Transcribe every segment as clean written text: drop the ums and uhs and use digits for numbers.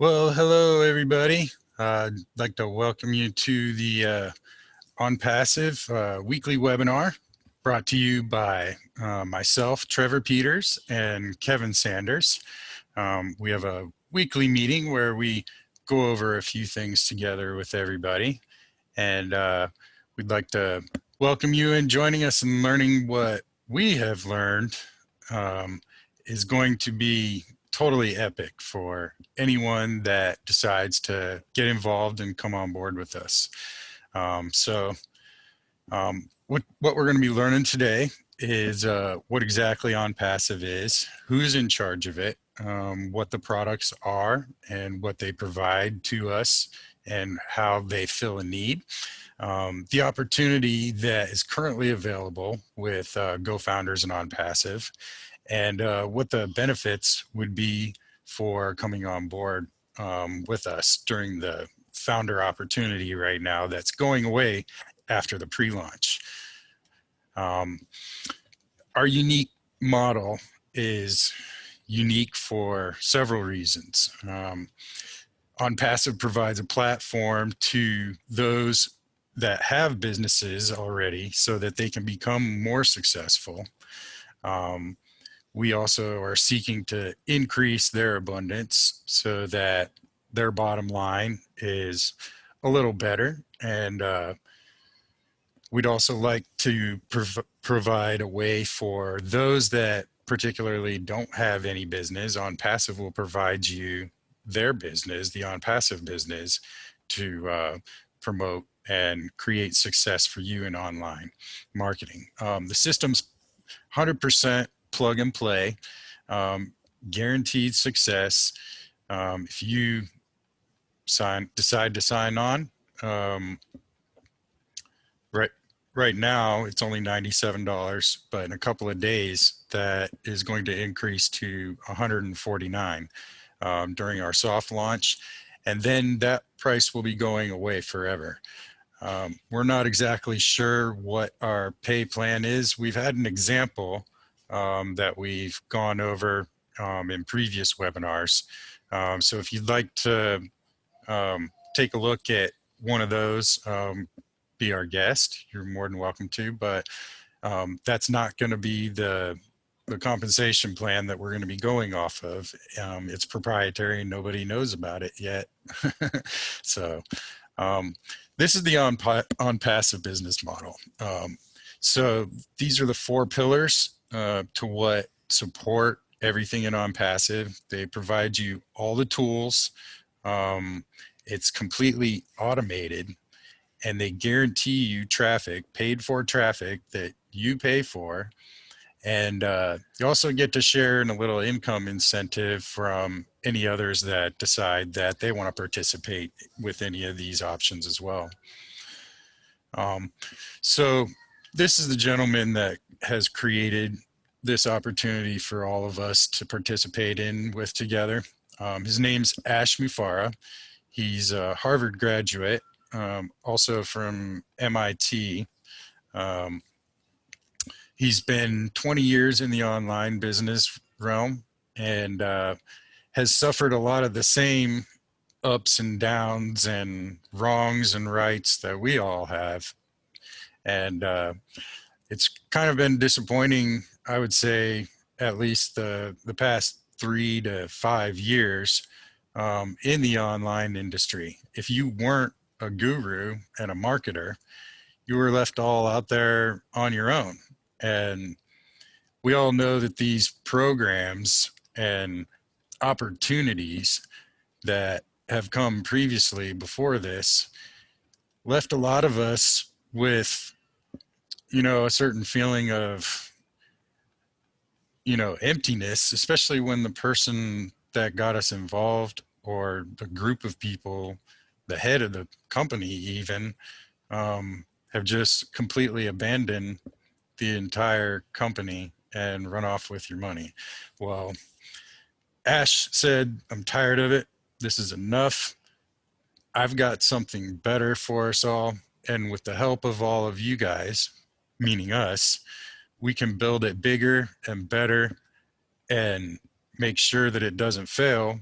Well, hello everybody. I'd like to welcome you to the Onpassive weekly webinar brought to you by myself, Trevor Peters, and Kevin Sanders. We have a weekly meeting where we go over a few things together with everybody, and we'd like to welcome you in joining us and learning what we have learned is going to be totally epic for anyone that decides to get involved and come on board with us. What we're going to be learning today is what exactly Onpassive is, who's in charge of it, what the products are, and what they provide to us, and how they fill a need. The opportunity that is currently available with GoFounders and Onpassive, and what the benefits would be for coming on board with us during the founder opportunity right now that's going away after the pre-launch. Our unique model is unique for several reasons. Onpassive provides a platform to those that have businesses already so that they can become more successful. We also are seeking to increase their abundance so that their bottom line is a little better. And we'd also like to provide a way for those that particularly don't have any business. Onpassive will provide you their business, the Onpassive business, to promote and create success for you in online marketing. The system's 100% plug and play, guaranteed success. If you decide to sign on, right now it's only $97, but in a couple of days that is going to increase to $149 during our soft launch, and then that price will be going away forever. We're not exactly sure what our pay plan is. We've had an example that we've gone over in previous webinars. So if you'd like to take a look at one of those, be our guest, you're more than welcome to, but that's not going to be the compensation plan that we're going to be going off of. It's proprietary and nobody knows about it yet. So this is the Onpassive business model. So these are the 4 pillars to what support everything in Onpassive. They provide you all the tools. It's completely automated, and they guarantee you traffic, paid for traffic that you pay for. And you also get to share in a little income incentive from any others that decide that they want to participate with any of these options as well. So this is the gentleman that has created this opportunity for all of us to participate in with together. His name's Ash Mufara. He's a Harvard graduate, also from MIT. He's been 20 years in the online business realm and has suffered a lot of the same ups and downs and wrongs and rights that we all have. And it's kind of been disappointing, I would say, at least the past 3 to 5 years in the online industry. If you weren't a guru and a marketer, you were left all out there on your own. And we all know that these programs and opportunities that have come previously before this left a lot of us with, a certain feeling of, emptiness, especially when the person that got us involved, or the group of people, the head of the company even, have just completely abandoned the entire company and run off with your money. Well, Ash said, I'm tired of it. This is enough. I've got something better for us all. And with the help of all of you guys, meaning us, we can build it bigger and better and make sure that it doesn't fail,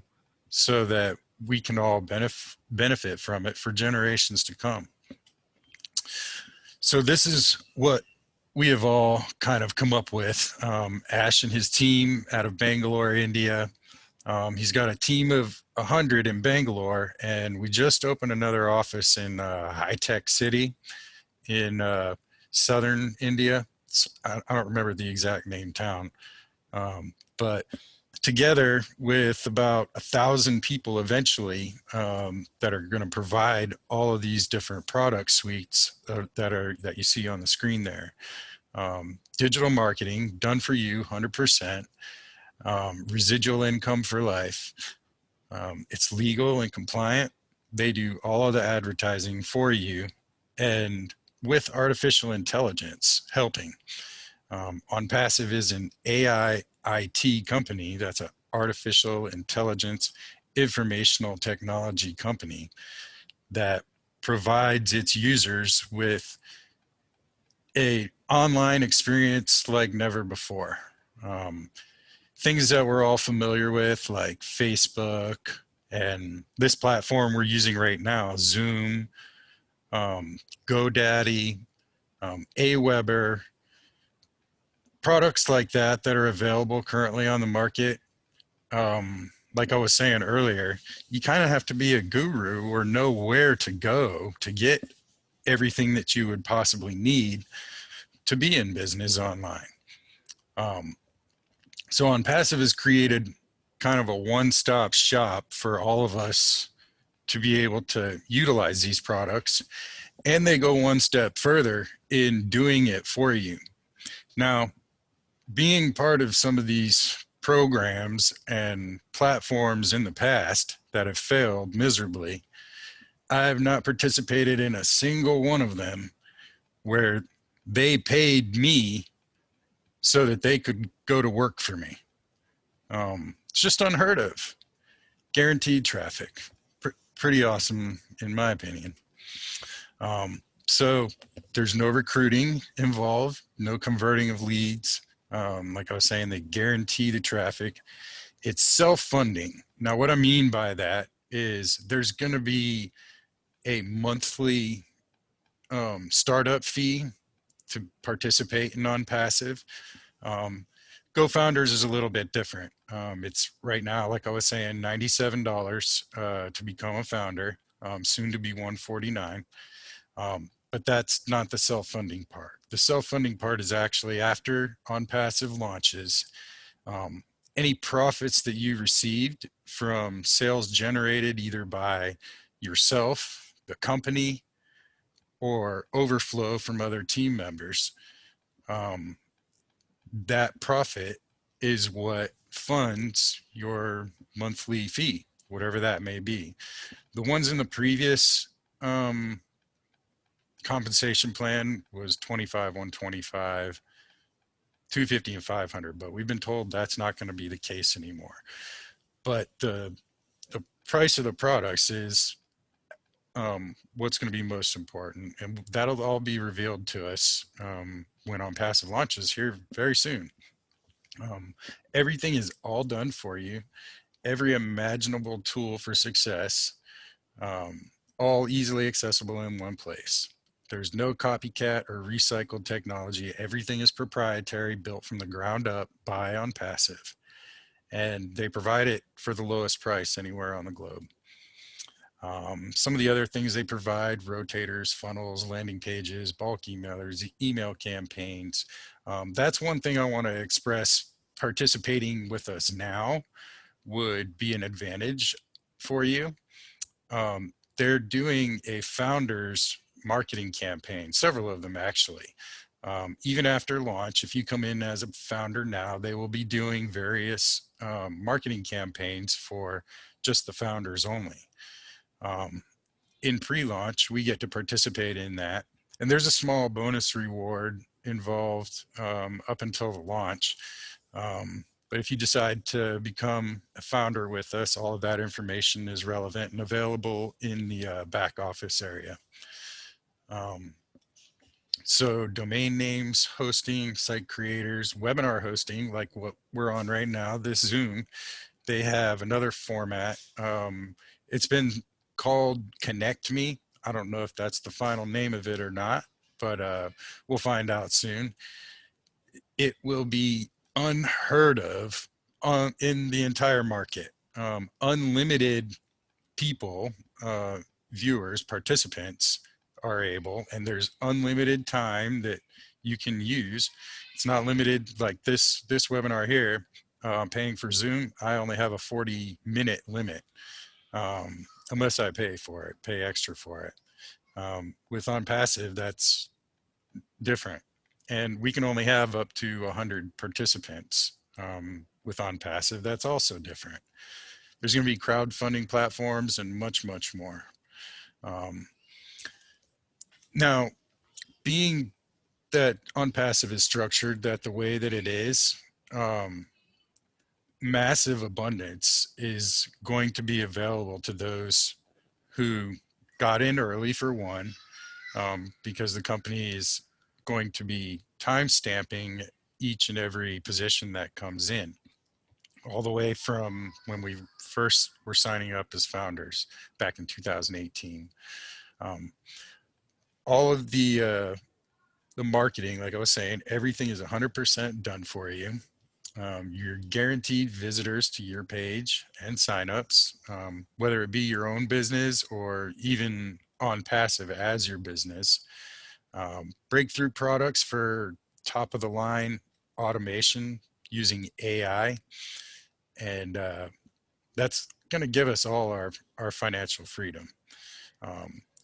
so that we can all benefit from it for generations to come. So this is what we have all kind of come up with. Ash and his team out of Bangalore, India. He's got a team of 100 in Bangalore, and we just opened another office in High Tech City in southern India. I don't remember the exact name town, but together with about 1,000 people eventually that are going to provide all of these different product suites that you see on the screen there. Digital marketing done for you 100%, residual income for life. It's legal and compliant. They do all of the advertising for you, and with artificial intelligence helping. Onpassive is an AI IT company. That's an artificial intelligence informational technology company that provides its users with a online experience like never before. Things that we're all familiar with, like Facebook and this platform we're using right now, Zoom, GoDaddy, Aweber, products like that are available currently on the market. Like I was saying earlier, you kind of have to be a guru or know where to go to get everything that you would possibly need to be in business online. So Onpassive has created kind of a one-stop shop for all of us to be able to utilize these products, and they go one step further in doing it for you. Now, being part of some of these programs and platforms in the past that have failed miserably, I have not participated in a single one of them where they paid me so that they could go to work for me. It's just unheard of. Guaranteed traffic. Pretty awesome, in my opinion. So there's no recruiting involved, no converting of leads. Like I was saying, they guarantee the traffic. It's self-funding. Now, what I mean by that is there's going to be a monthly startup fee to participate in Onpassive. GoFounders is a little bit different. It's right now, like I was saying, $97 to become a founder, soon to be $149. But that's not the self-funding part. The self-funding part is actually after Onpassive launches. Any profits that you received from sales generated either by yourself, the company, or overflow from other team members, that profit is what funds your monthly fee, whatever that may be. The ones in the previous compensation plan was 25, 125, 250, and 500, but we've been told that's not going to be the case anymore. But the price of the products is what's going to be most important, and that'll all be revealed to us when Onpassive launches here very soon. Everything is all done for you, every imaginable tool for success, all easily accessible in one place. There's no copycat or recycled technology. Everything is proprietary, built from the ground up by Onpassive, and they provide it for the lowest price anywhere on the globe. Some of the other things they provide: rotators, funnels, landing pages, bulk emailers, email campaigns. That's one thing I want to express. Participating with us now would be an advantage for you. They're doing a founders marketing campaign, several of them actually. Even after launch, if you come in as a founder now, they will be doing various marketing campaigns for just the founders only. In pre-launch, we get to participate in that. And there's a small bonus reward involved up until the launch. But if you decide to become a founder with us, all of that information is relevant and available in the back office area. So domain names, hosting, site creators, webinar hosting, like what we're on right now, this Zoom, they have another format. It's been called Connect Me. I don't know if that's the final name of it or not, but we'll find out soon. It will be unheard of in the entire market. Unlimited people, uh, viewers, participants are able, and there's unlimited time that you can use. It's not limited like this webinar here. I'm paying for Zoom. I only have a 40-minute limit, unless I pay for it, pay extra for it. With Onpassive, that's different, and we can only have up to 100 participants. With Onpassive, that's also different. There's going to be crowdfunding platforms and much, much more. Um, Now, being that Onpassive is structured that the way that it is, um, massive abundance is going to be available to those who got in early, for one, because the company is going to be time stamping each and every position that comes in, all the way from when we first were signing up as founders back in 2018. Um, all of the marketing, like I was saying, everything is 100% done for you. You're guaranteed visitors to your page and signups, whether it be your own business or even Onpassive as your business. Breakthrough products for top of the line automation using AI. And that's going to give us all our financial freedom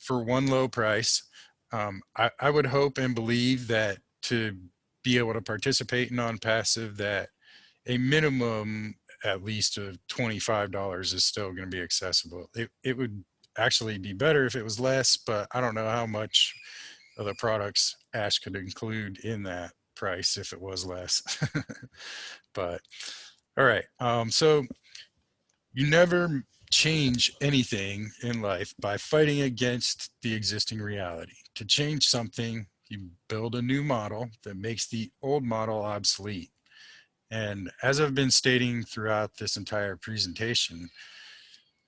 for one low price. I would hope and believe that to be able to participate in Onpassive, that a minimum at least of $25 is still going to be accessible. It would actually be better if it was less, but I don't know how much of the products Ash could include in that price if it was less. But all right, so you never change anything in life by fighting against the existing reality. To change something, you build a new model that makes the old model obsolete. And as I've been stating throughout this entire presentation,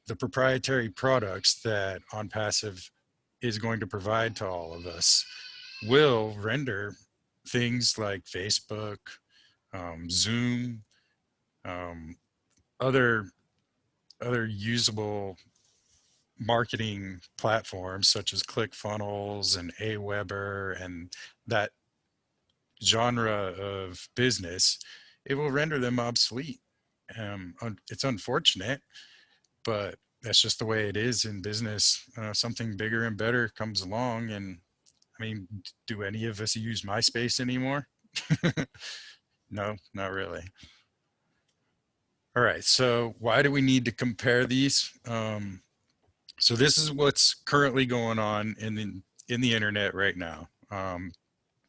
the proprietary products that Onpassive is going to provide to all of us will render things like Facebook, Zoom, um, other usable marketing platforms such as ClickFunnels and Aweber and that genre of business. It will render them obsolete. It's unfortunate, but that's just the way it is in business. Something bigger and better comes along, and I mean, do any of us use MySpace anymore? No, not really. All right, so why do we need to compare these? So this is what's currently going on in the internet right now.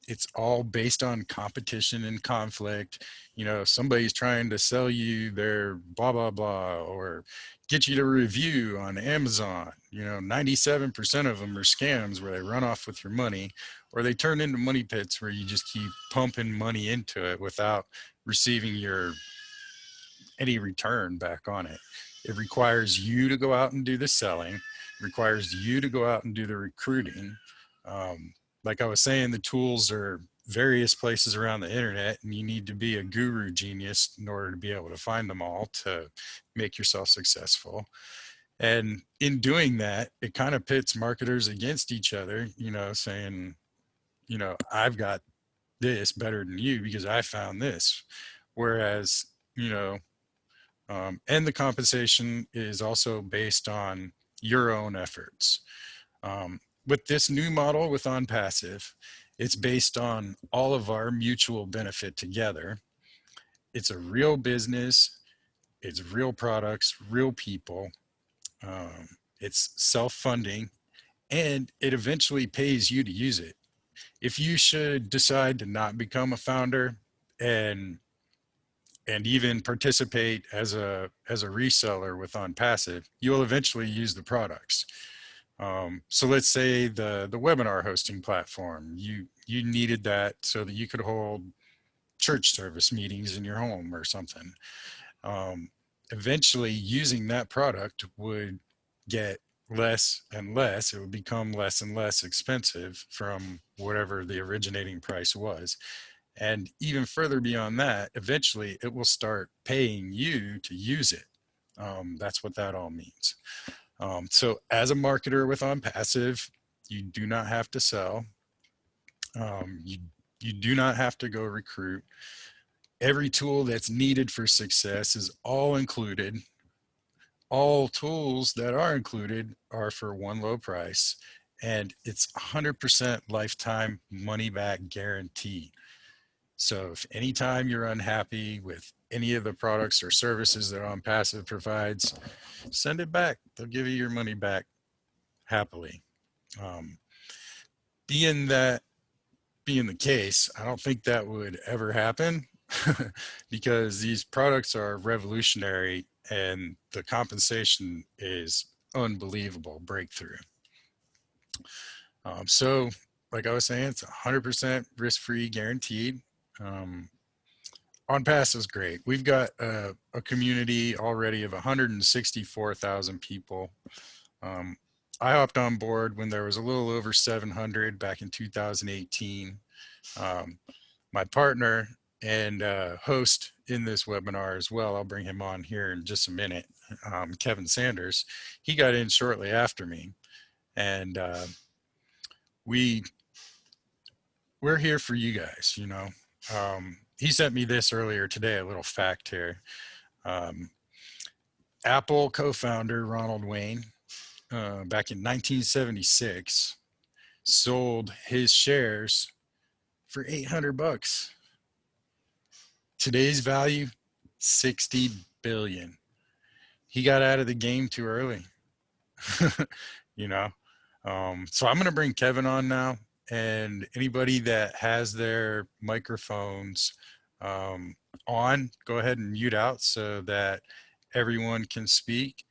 It's all based on competition and conflict. You know, somebody's trying to sell you their blah blah blah or get you to review on Amazon. You know, 97% of them are scams where they run off with your money, or they turn into money pits where you just keep pumping money into it without receiving your any return back on it. It requires you to go out and do the selling, requires you to go out and do the recruiting. Um, like I was saying, the tools are various places around the internet, and you need to be a guru genius in order to be able to find them all to make yourself successful. And in doing that, it kind of pits marketers against each other, you know, saying, you know, I've got this better than you because I found this. Whereas, you know, and the compensation is also based on your own efforts. With this new model with Onpassive, it's based on all of our mutual benefit together. It's a real business, it's real products, real people. It's self-funding, and it eventually pays you to use it. If you should decide to not become a founder and even participate as a reseller with Onpassive, you'll eventually use the products. So let's say the webinar hosting platform, you needed that so that you could hold church service meetings in your home or something. Um, Eventually, using that product would get less and less. It would become less and less expensive from whatever the originating price was. And even further beyond that, eventually it will start paying you to use it. That's what that all means. So as a marketer with Onpassive, you do not have to sell. You do not have to go recruit. Every tool that's needed for success is all included. All tools that are included are for one low price, and it's 100% lifetime money back guarantee. So if anytime you're unhappy with any of the products or services that Onpassive provides, send it back. They'll give you your money back happily. Um, being that being the case, I don't think that would ever happen because these products are revolutionary and the compensation is unbelievable breakthrough. So, like I was saying, it's 100% risk-free guaranteed. Um, OnPass is great. We've got a community already of 164,000 people. Um, I hopped on board when there was a little over 700 back in 2018. Um, my partner and host in this webinar as well, I'll bring him on here in just a minute, Kevin Sanders, he got in shortly after me. And we're here for you guys, you know. He sent me this earlier today, a little fact here. Apple co-founder Ronald Wayne, back in 1976, sold his shares for 800 bucks. Today's value, 60 billion. He got out of the game too early. You know. So I'm going to bring Kevin on now, and anybody that has their microphones on, go ahead and mute out so that everyone can speak.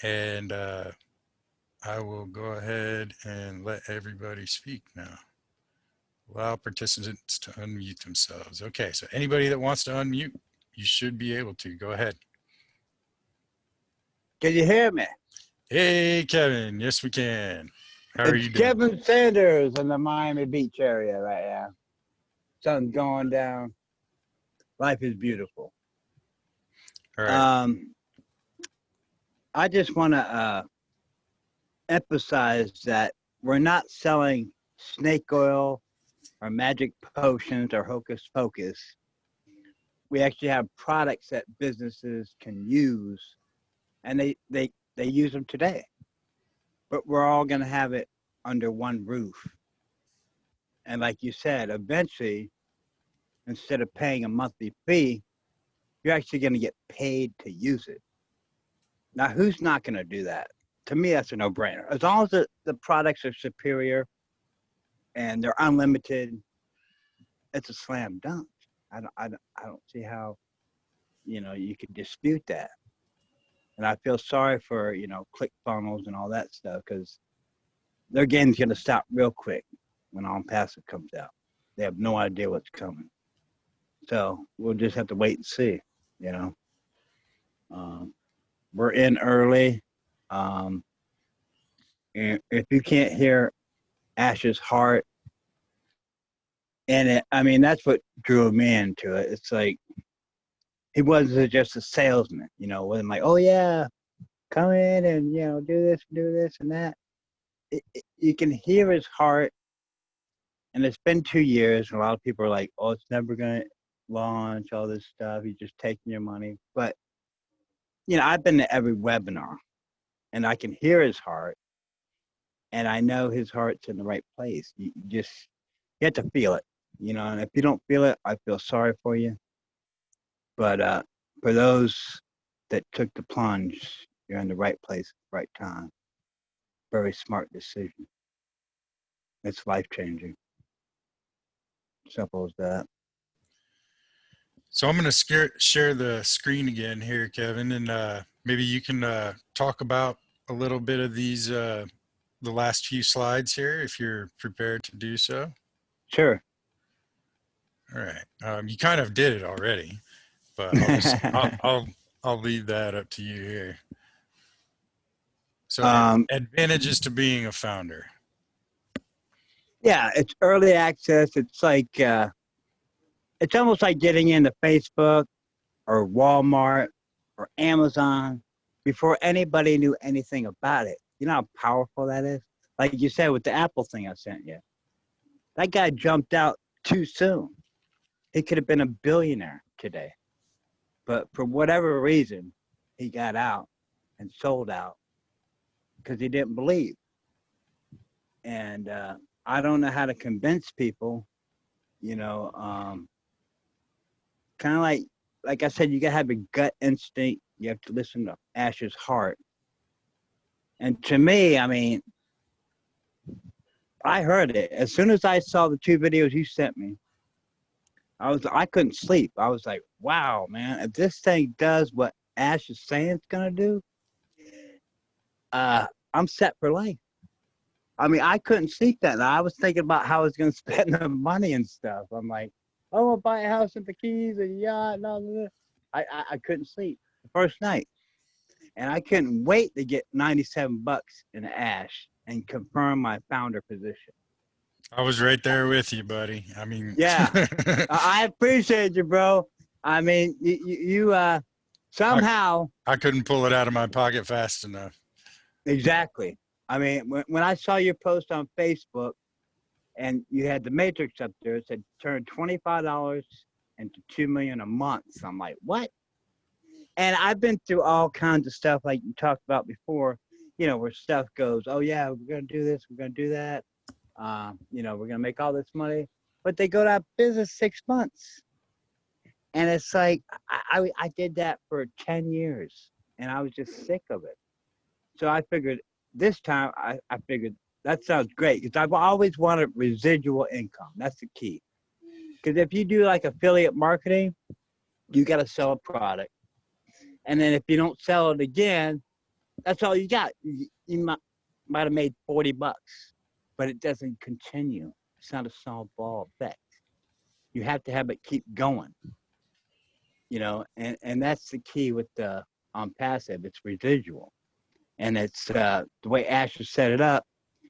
And I will go ahead and let everybody speak now. Allow participants to unmute themselves. Okay, so anybody that wants to unmute, you should be able to. Go ahead. Can you hear me? Hey, Kevin. Yes, we can. How are you doing? Kevin Sanders in the Miami Beach area right now. Sun's going down. Life is beautiful. All right. I just want to emphasize that we're not selling snake oil or magic potions or hocus pocus. We actually have products that businesses can use, and they use them today. But we're all going to have it under one roof. And like you said, eventually, instead of paying a monthly fee, you're actually going to get paid to use it. Now, who's not going to do that? To me, that's a no-brainer. As long as the products are superior and they're unlimited, it's a slam dunk. I don't see how, you could dispute that. And I feel sorry for, ClickFunnels and all that stuff, because their game's going to stop real quick when Onpassive comes out. They have no idea what's coming. So we'll just have to wait and see, We're in early. And if you can't hear Ash's heart in it, I mean, that's what drew me into it. It's like, he wasn't just a salesman, wasn't like, oh yeah, come in and, do this and that. You can hear his heart. And it's been 2 years, and a lot of people are like, oh, it's never going to launch, all this stuff. He's just taking your money. But, I've been to every webinar, and I can hear his heart, and I know his heart's in the right place. You have to feel it, and if you don't feel it, I feel sorry for you. But for those that took the plunge, you're in the right place, right time. Very smart decision. It's life-changing. Simple as that. So I'm going to share the screen again here, Kevin, and maybe you can talk about a little bit of these, the last few slides here, if you're prepared to do so. Sure. All right. You kind of did it already, but I'll leave that up to you here. So Um, advantages to being a founder. yeah, it's early access. It's almost like getting into Facebook or Walmart or Amazon before anybody knew anything about it. You know how powerful that is? Like you said with the Apple thing I sent you. That guy jumped out too soon. He could have been a billionaire today. But for whatever reason, he got out and sold out because he didn't believe. And I don't know how to convince people, you know, kind of like I said, you gotta have a gut instinct. You have to listen to Ash's heart. And to me, I mean, I heard it as soon as I saw the two videos you sent me. I couldn't sleep. I was like, wow, man, if this thing does what Ash is saying it's gonna do, I'm set for life. I mean, I couldn't sleep that night. I was thinking about how I was gonna spend the money and stuff. I'm like, oh, I'll buy a house with the keys and yacht and all that. I couldn't sleep the first night. And I couldn't wait to get 97 bucks in Ash and confirm my founder position. I was right there with you, buddy. I mean, Yeah, I appreciate you, bro. I mean, you I, somehow I couldn't pull it out of my pocket fast enough. exactly. I mean, when I saw your post on Facebook and you had the matrix up there, it said turn $25 into 2 million a month. So I'm like, what? And I've been through all kinds of stuff like you talked about before, you know, where stuff goes, oh yeah, we're gonna do this, we're gonna do that, you know, we're gonna make all this money, but they go out of business 6 months, and it's like I did that for 10 years, and I was just sick of it. So I figured this time I figured that sounds great because I've always wanted residual income. That's the key. Because if you do like affiliate marketing, you got to sell a product. And then if you don't sell it again, that's all you got. You might have made 40 bucks, but it doesn't continue. It's not a snowball effect. You have to have it keep going, you know, and that's the key with the Onpassive. It's residual. And it's the way Asher set it up.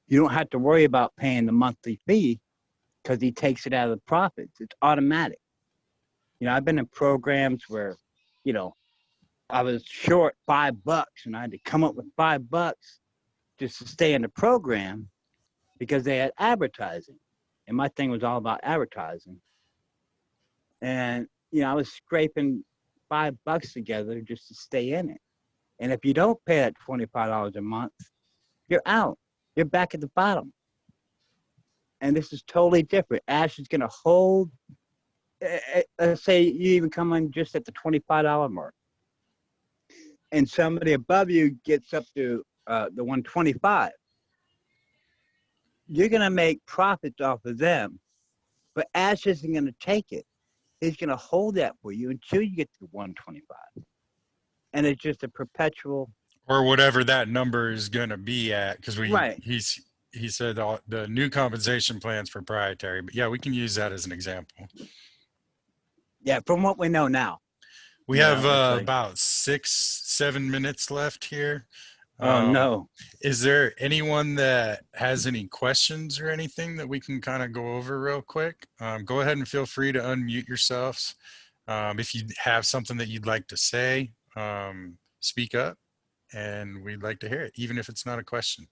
You don't have to worry about paying the monthly fee because he takes it out of the profits. It's automatic. You know, I've been in programs where, you know, I was short $5 and I had to come up with $5 just to stay in the program because they had advertising. And my thing was all about advertising. And, you know, I was scraping $5 together just to stay in it. And if you don't pay that $25 a month, you're out. You're back at the bottom. And this is totally different. Ash is going to hold, let's say you even come in just at the $25 mark. And somebody above you gets up to the 125. You're going to make profits off of them, but Ash isn't going to take it. He's going to hold that for you until you get to 125. And it's just a perpetual. Or whatever that number is going to be at, because Right. he said the new compensation plan is proprietary, but yeah, we can use that as an example. Yeah, from what we know now. We You have know, it's like, about 6-7 minutes left here. oh Um, no. is there anyone that has any questions or anything that we can kind of go over real quick? Go ahead and feel free to unmute yourselves. If you have something that you'd like to say, speak up, and we'd like to hear it, even if it's not a question.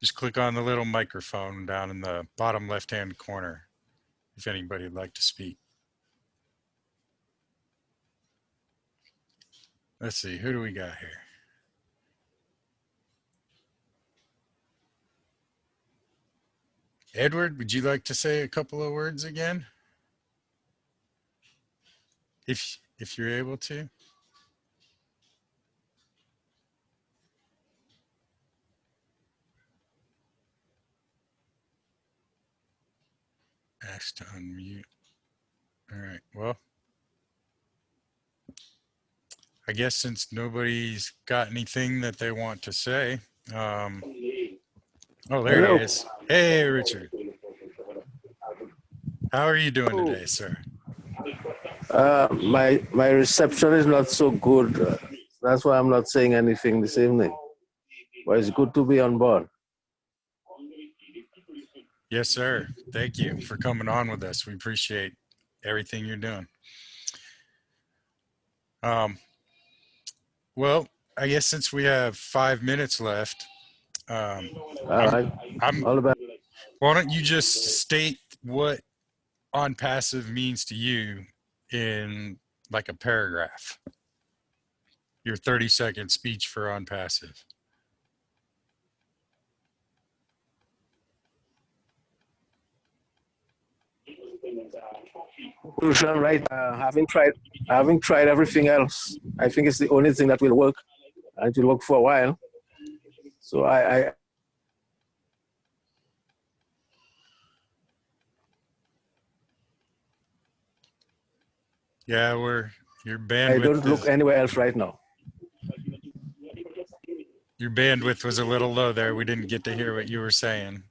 Just click on the little microphone down in the bottom left-hand corner if anybody would like to speak. Let's see, who do we got here? Edward, would you like to say a couple of words again? If you're able to. Ask to unmute. All right, well, I guess since nobody's got anything that they want to say, oh, there he Hello. is. Hey, Richard. How are you doing Oh, today, sir? my reception is not so good. That's why I'm not saying anything this evening. But it's good to be on board. Yes, sir. Thank you for coming on with us. We appreciate everything you're doing. Um, well, I guess since we have 5 minutes left, um, All I'm, right. I'm. All the best. Why don't you just state what on passive means to you in like a paragraph? Your 30-second speech for on passive. Right. Having tried everything else, I think it's the only thing that will work, and it will work for a while. So Yeah, your I don't bandwidth look is anywhere else right now. your bandwidth was a little low there. We didn't get to hear what you were saying,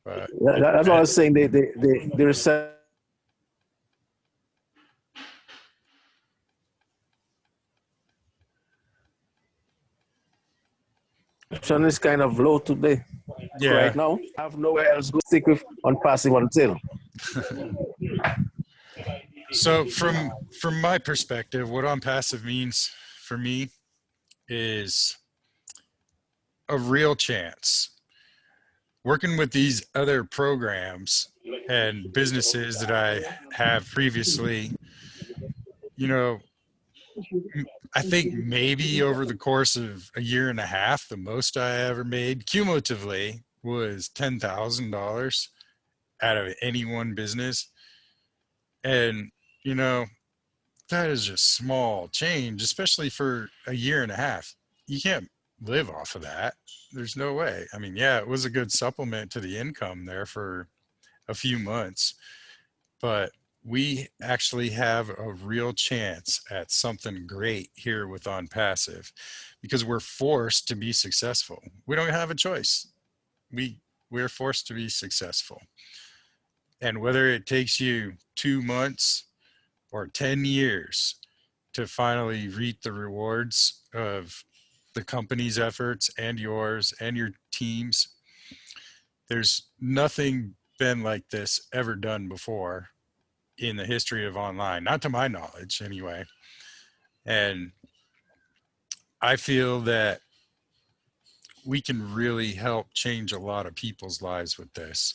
but That's what I I, was saying. The reception is kind of low today. Right yeah. now, I have nowhere else to stick with Onpassive until. So from my perspective, what on passive means for me is a real chance. Working with these other programs and businesses that I have previously, you know, I think maybe over the course of a year and a half, the most I ever made cumulatively was $10,000 out of any one business. And, you know, that is just small change, especially for a year and a half. You can't live off of that. There's no way. I mean, yeah, it was a good supplement to the income there for a few months, but we actually have a real chance at something great here with On Passive because we're forced to be successful. We don't have a choice. We're forced to be successful. And whether it takes you 2 months or 10 years to finally reap the rewards of the company's efforts and yours and your teams, there's nothing been like this ever done before in the history of online, not to my knowledge anyway. And I feel that we can really help change a lot of people's lives with this,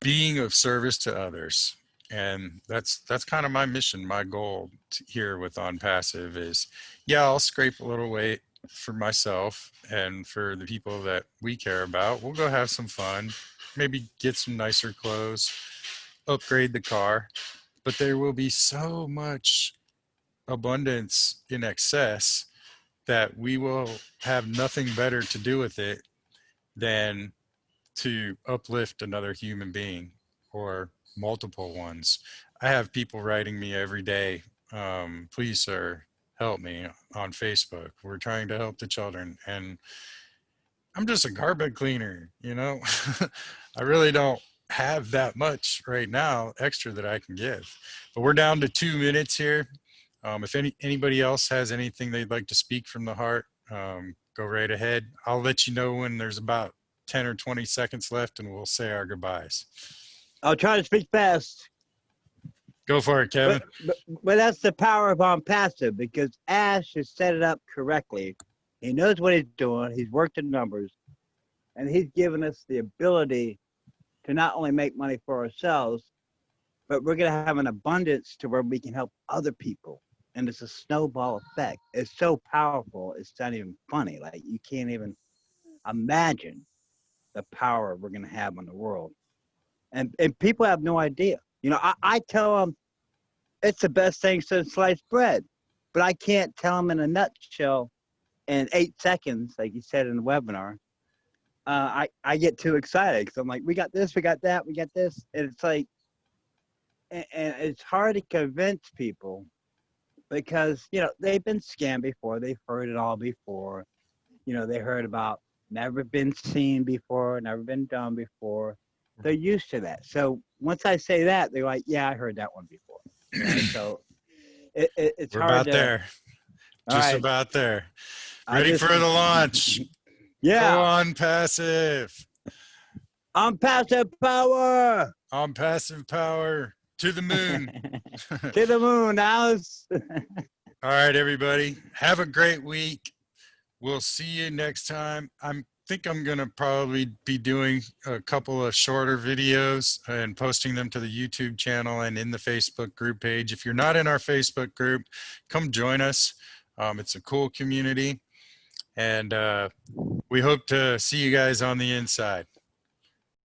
being of service to others. And that's kind of my mission, my goal here with On Passive is, yeah, I'll scrape a little weight for myself and for the people that we care about. We'll go have some fun, maybe get some nicer clothes, upgrade the car, but there will be so much abundance in excess that we will have nothing better to do with it than to uplift another human being or multiple ones. I have people writing me every day, please, sir, help me on Facebook. We're trying to help the children. And I'm just a carpet cleaner, you know? I really don't have that much right now extra that I can give. But we're down to 2 minutes here. If anybody else has anything they'd like to speak from the heart, go right ahead. I'll let you know when there's about 10 or 20 seconds left and we'll say our goodbyes. I'll try to speak fast. Go for it, Kevin. But that's the power of Onpassive because Ash has set it up correctly. He knows what he's doing. He's worked the numbers, and he's given us the ability to not only make money for ourselves, but we're going to have an abundance to where we can help other people. And it's a snowball effect. It's so powerful. It's not even funny. Like you can't even imagine the power we're going to have on the world. And people have no idea. You know, I tell them it's the best thing since sliced bread, but I can't tell them in a nutshell in 8 seconds, like you said in the webinar. I get too excited because I'm like, we got this, we got that, we got this. And it's like, and it's hard to convince people because, you know, they've been scammed before. They've heard it all before. You know, they heard about never been seen before, never been done before. They're used to that. So once I say that, they're like, yeah, I heard that one before. You know, so it's We're hard about to, there. All Just right. about there. I Ready just for the launch. Go yeah. on passive. Onpassive power On passive power to the moon. to the moon, Alice. All right, everybody. Have a great week. We'll see you next time. Think I'm going to probably be doing a couple of shorter videos and posting them to the YouTube channel and in the Facebook group page. If you're not in our Facebook group, come join us. It's a cool community, and we hope to see you guys on the inside.